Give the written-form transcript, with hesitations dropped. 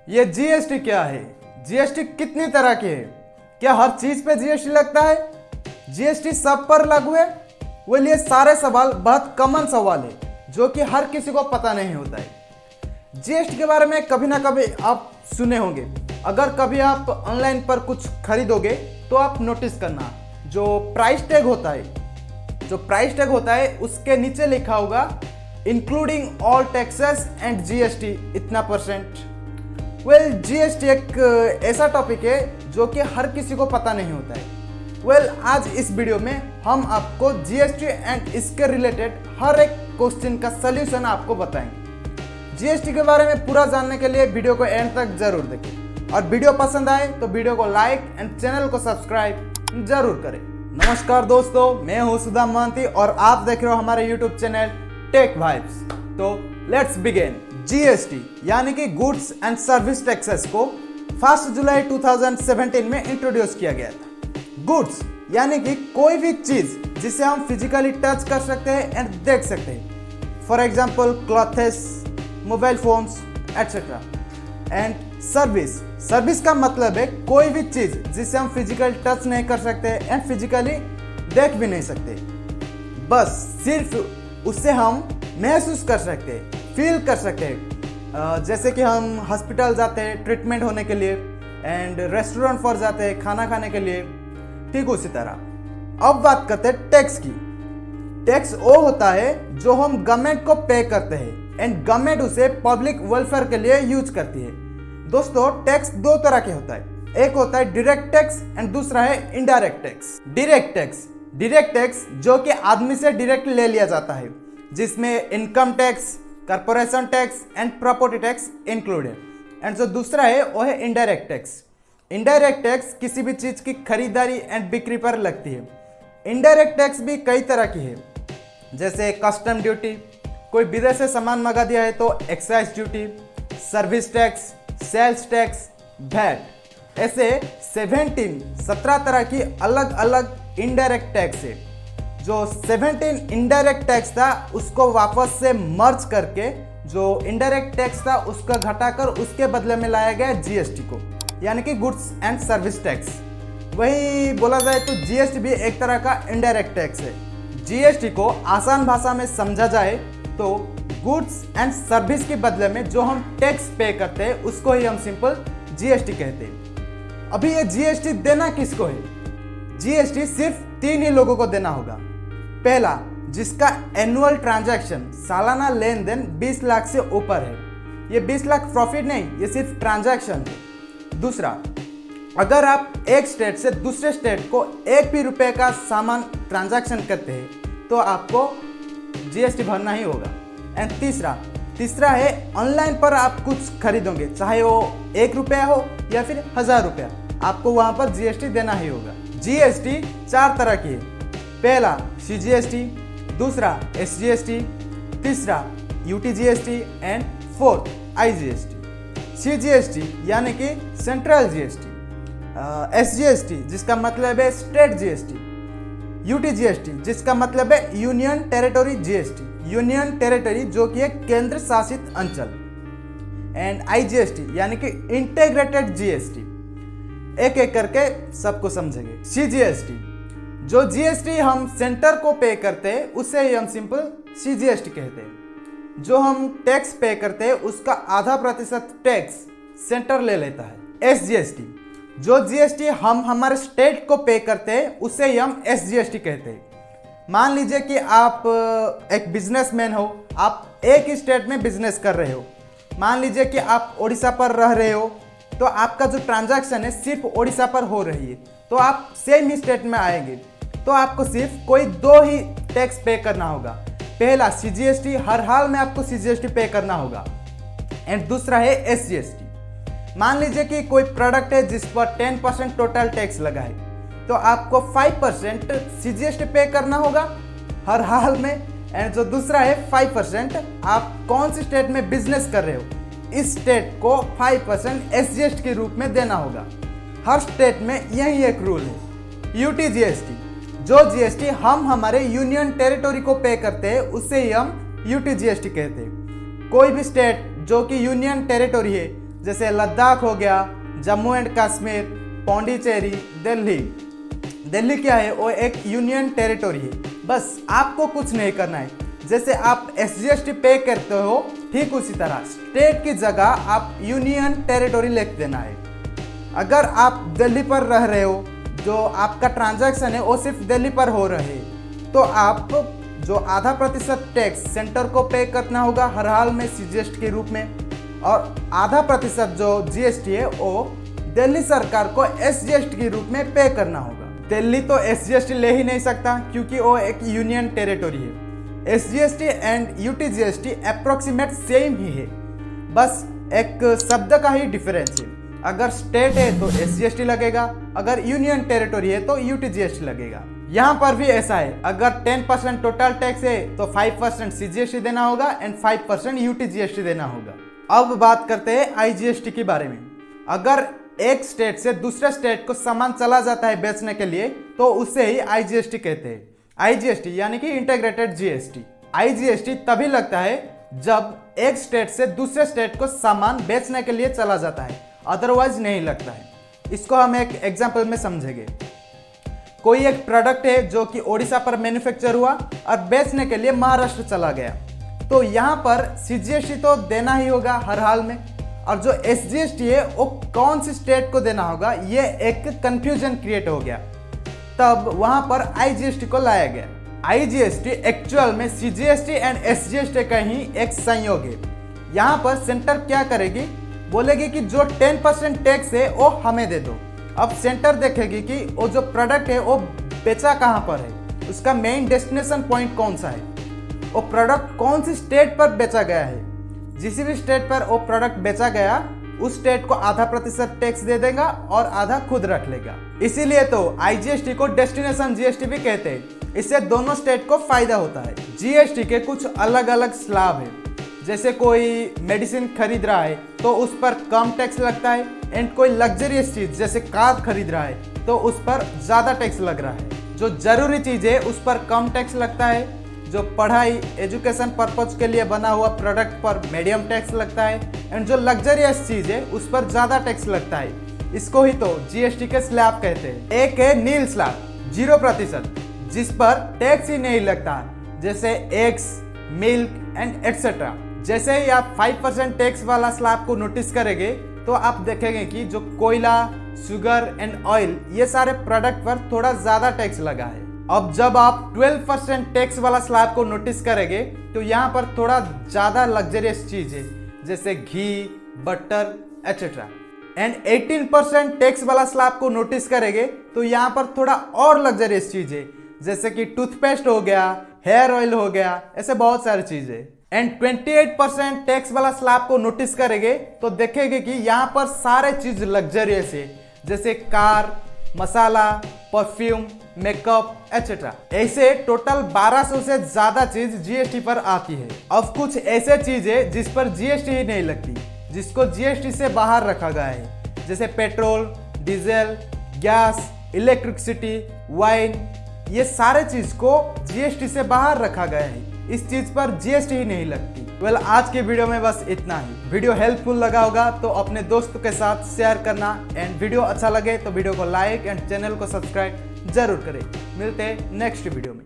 ये जीएसटी क्या है? जीएसटी कितनी तरह की है? क्या हर चीज पे जीएसटी लगता है? जीएसटी सब पर लागू है? वेल, ये सारे सवाल बहुत कॉमन सवाल है जो कि हर किसी को पता नहीं होता है। जीएसटी के बारे में कभी ना कभी आप सुने होंगे। अगर कभी आप ऑनलाइन पर कुछ खरीदोगे तो आप नोटिस करना, जो प्राइस टैग होता है उसके नीचे लिखा होगा including all taxes and GST इतना %। वेल, जीएसटी एक ऐसा टॉपिक है जो कि हर किसी को पता नहीं होता है। वेल, आज इस वीडियो में हम आपको जीएसटी एंड इसके रिलेटेड हर एक क्वेश्चन का सलूशन आपको बताएंगे। जीएसटी के बारे में पूरा जानने के लिए वीडियो को एंड तक जरूर देखें और वीडियो पसंद आए तो वीडियो को लाइक एंड चैनल को सब्सक्राइब जरूर करें। नमस्कार दोस्तों, मैं हूं सुदाम महंती और आप देख रहे हो हमारे यूट्यूब चैनल टेक वाइब्स। तो लेट्स बिगिन। जीएसटी यानी कि गुड्स एंड सर्विस टैक्सेस को 1 जुलाई 2017 में इंट्रोड्यूस किया गया था। गुड्स यानी कि कोई भी चीज जिसे हम फिजिकली टच कर सकते हैं एंड देख सकते हैं, for example clothes, mobile phones etcetera. And service का मतलब है कोई भी चीज जिसे हम फिजिकल टच नहीं कर सकते एंड फिजिकली देख भी नहीं सकते, बस सिर्फ उससे हम महसूस कर सकते हैं, फील कर सकते हैं। जैसे कि हम हॉस्पिटल जाते हैं ट्रीटमेंट होने के लिए एंड रेस्टोरेंट पर जाते हैं खाना खाने के लिए, ठीक उसी तरह। अब बात करते हैं टैक्स की। टैक्स वो होता है जो हम गवर्नमेंट को पे करते हैं एंड गवर्नमेंट उसे पब्लिक वेलफेयर के लिए यूज करती है। दोस्तों, टैक्स दो तरह के होता है, एक होता है डायरेक्ट टैक्स एंड दूसरा है इनडायरेक्ट टैक्स। डायरेक्ट टैक्स जो कि आदमी से डायरेक्ट ले लिया जाता है, जिसमें income tax, corporation tax and property tax included. And जो दूसरा है वो है इनडायरेक्ट टैक्स। इनडायरेक्ट टैक्स किसी भी चीज की खरीदारी एंड बिक्री पर लगती है। इनडायरेक्ट टैक्स भी कई तरह की है, जैसे कस्टम ड्यूटी, कोई विदेश से सामान मंगा दिया है तो excise duty, service tax, sales tax, VAT. ऐसे 17 तरह की अलग अलग इनडायरेक्ट टैक्स है। जो 17 इनडायरेक्ट टैक्स था उसको वापस से मर्ज करके जो इनडायरेक्ट टैक्स था उसको घटाकर उसके बदले में लाया गया जीएसटी को, यानी कि गुड्स एंड सर्विस टैक्स। वही बोला जाए तो जीएसटी भी एक तरह का इनडायरेक्ट टैक्स है। जीएसटी को आसान भाषा में समझा जाए तो गुड्स एंड सर्विस के बदले में जो हम टैक्स पे करते हैं उसको ही हम सिंपल जीएसटी कहते हैं। अभी ये जीएसटी देना किसको है? जीएसटी सिर्फ 3 ही लोगों को देना होगा। पहला, जिसका एनुअल ट्रांजैक्शन, सालाना लेन देन 20 लाख से ऊपर है। ये 20 लाख प्रॉफिट नहीं, ये सिर्फ ट्रांजैक्शन है। दूसरा, अगर आप एक स्टेट से दूसरे स्टेट को 1 भी रुपए का सामान ट्रांजैक्शन करते हैं तो आपको जीएसटी भरना ही होगा। एंड तीसरा है ऑनलाइन पर आप कुछ खरीदोगे, चाहे वो 1 रुपया हो या फिर 1000 रुपया, आपको वहां पर जीएसटी देना ही होगा। जीएसटी 4 तरह की है। पहला सीजीएसटी, दूसरा एसजीएसटी, तीसरा UTGST and fourth IGST. CGST यानी कि सेंट्रल जीएसटी, एसजीएसटी जिसका मतलब है स्टेट जीएसटी, यूटीजीएसटी जिसका मतलब है union territory GST, union territory जो कि एक केंद्र शासित अंचल, एंड आईजीएसटी यानी कि इंटीग्रेटेड जीएसटी। एक एक करके सबको समझेंगे। सीजीएसटी, जो जीएसटी हम सेंटर को पे करते हैं उसे ही हम सिंपल सीजीएसटी कहते हैं। जो हम टैक्स पे करते हैं उसका आधा % टैक्स सेंटर ले लेता है। एसजीएसटी, जो जीएसटी हम हमारे स्टेट को पे करते हैं उसे ही हम एसजीएसटी कहते हैं। मान लीजिए कि आप एक बिजनेसमैन हो, आप एक ही स्टेट में बिजनेस कर रहे हो। मान लीजिए कि आप ओडिशा पर रह रहे हो, तो आपका जो ट्रांजैक्शन है सिर्फ ओडिशा पर हो रही है, तो आप सेम ही स्टेट में आएंगे तो आपको सिर्फ कोई 2 ही टैक्स पे करना होगा। पहला सीजीएसटी, हर हाल में आपको सीजीएसटी पे करना होगा, एंड दूसरा है एसजीएसटी। मान लीजिए कि कोई प्रोडक्ट है जिस पर 10% टोटल टैक्स लगा है तो आपको 5% सीजीएसटी पे करना होगा हर हाल में। एंड जो दूसरा है 5%, आप कौन सी स्टेट में बिजनेस कर रहे हो इस स्टेट को 5% एसजीएसटी के रूप में देना होगा। हर स्टेट में यही एक रूल है। यूटीजीएसटी, जो जीएसटी हम हमारे यूनियन टेरिटरी को पे करते हैं उसे ही हम यूटीजीएसटी कहते हैं। कोई भी स्टेट जो कि यूनियन टेरिटरी है, जैसे लद्दाख हो गया, जम्मू एंड कश्मीर, पौंडीचेरी, दिल्ली। दिल्ली क्या है, वो एक यूनियन टेरिटोरी है। बस आपको कुछ नहीं करना है, जैसे आप SGST पे करते हो ठीक उसी तरह स्टेट की जगह आप यूनियन टेरिटोरी लिख देना है। अगर आप दिल्ली पर रह रहे हो, जो आपका ट्रांजैक्शन है वो सिर्फ दिल्ली पर हो रहे हैं, तो आप जो %.5 टैक्स सेंटर को पे करना होगा हर हाल में CGST के रूप में, और %.5 जो GST है वो दिल्ली सरकार को SGST के रूप में पे करना होगा। दिल्ली तो SGST ले ही नहीं सकता क्योंकि वो एक यूनियन टेरिटोरी है। SGST and UTGST approximate same ही है, बस एक शब्द का ही डिफरेंस है। अगर स्टेट है तो SGST लगेगा, अगर यूनियन टेरिटोरी है तो UTGST लगेगा। यहाँ पर भी ऐसा है, अगर 10% टोटल टैक्स है तो 5% CGST देना होगा एंड 5% UTGST देना होगा। अब बात करते हैं IGST के बारे में। अगर एक स्टेट से दूसरे स्टेट को सामान चला जाता है बेचने के लिए तो उसे ही IGST कहते हैं। IGST यानी कि इंटीग्रेटेड GST। IGST तभी लगता है जब एक स्टेट से दूसरे स्टेट को सामान बेचने के लिए चला जाता है, अदरवाइज नहीं लगता है। इसको हम एक एग्जांपल में समझेंगे। कोई एक प्रोडक्ट है जो कि ओडिशा पर मैन्युफैक्चर हुआ और बेचने के लिए महाराष्ट्र चला गया, तो यहाँ पर CGST तो देना ही होगा हर हाल में, और जो SGST है वो कौन सी स्टेट को देना होगा ये एक कंफ्यूजन क्रिएट हो गया। तब वहां पर IGST को लाया गया। IGST एक्चुअल में CGST एंड SGST का ही एक संयोग है। यहाँ पर सेंटर क्या करेगी, बोलेगी कि जो 10% टैक्स है वो हमें दे दो। अब सेंटर देखेगी कि वो जो प्रोडक्ट है वो बेचा कहाँ पर है, उसका मेन डेस्टिनेशन पॉइंट कौन सा है, वो प्रोडक्ट कौन सी स्टेट पर बेचा गया है। जिस भी स्टेट पर वो प्रोडक्ट बेचा गया उस स्टेट को %.5 टैक्स दे देगा और आधा खुद रख लेगा। इसीलिए तो IGST को डेस्टिनेशन GST भी कहते हैं। इससे दोनों स्टेट को फायदा होता है। GST के कुछ अलग अलग स्लैब है, जैसे कोई मेडिसिन खरीद रहा है तो उस पर कम टैक्स लगता है, एंड कोई लग्जरियस चीज जैसे कार खरीद रहा है तो उस पर ज्यादा टैक्स लग रहा है। जो जरूरी चीज है उस पर कम टैक्स लगता है, जो पढ़ाई एजुकेशन पर्पज के लिए बना हुआ प्रोडक्ट पर मीडियम टैक्स लगता है, एंड जो लग्जरियस चीज है उस पर ज्यादा टैक्स लगता है। इसको ही तो GST के स्लैब कहते हैं। एक है नील स्लैब 0%, जिस पर टैक्स ही नहीं लगता, जैसे एग्स, मिल्क एंड एक्सेट्रा। जैसे ही आप 5% टैक्स वाला स्लैब को नोटिस करेंगे तो आप देखेंगे कि जो कोयला, शुगर एंड ऑयल ये सारे प्रोडक्ट पर थोड़ा ज्यादा टैक्स लगा है। अब जब आप 12% टैक्स वाला स्लैब को नोटिस करेंगे तो यहाँ पर थोड़ा ज्यादा लग्जरियस चीज है, जैसे घी, बटर एटसेट्रा। एंड 18% टैक्स वाला स्लैब को नोटिस करेंगे तो यहाँ पर थोड़ा और लग्जरियस चीज है, जैसे कि टूथपेस्ट हो गया, हेयर ऑयल हो गया, ऐसे बहुत सारी चीजें। एंड 28% टैक्स वाला स्लैब को नोटिस करेंगे तो देखेंगे कि यहाँ पर सारे चीज लग्जरियस है, जैसे कार, मसाला, परफ्यूम, मेकअप एटसेट्रा। ऐसे टोटल 1200 से ज्यादा चीज GST पर आती है। अब कुछ ऐसे चीज है जिस पर GST ही नहीं लगती, जिसको GST से बाहर रखा गया है, जैसे petrol, diesel, gas, electricity, wine, ये सारे चीज को GST से बाहर रखा गया है। इस चीज पर GST ही नहीं लगती। वेल, आज की वीडियो में बस इतना ही। वीडियो हेल्पफुल लगा होगा तो अपने दोस्तों के साथ शेयर करना, एंड वीडियो अच्छा लगे तो वीडियो को लाइक एंड चैनल को सब्सक्राइब जरूर करें। मिलते हैं नेक्स्ट वीडियो में।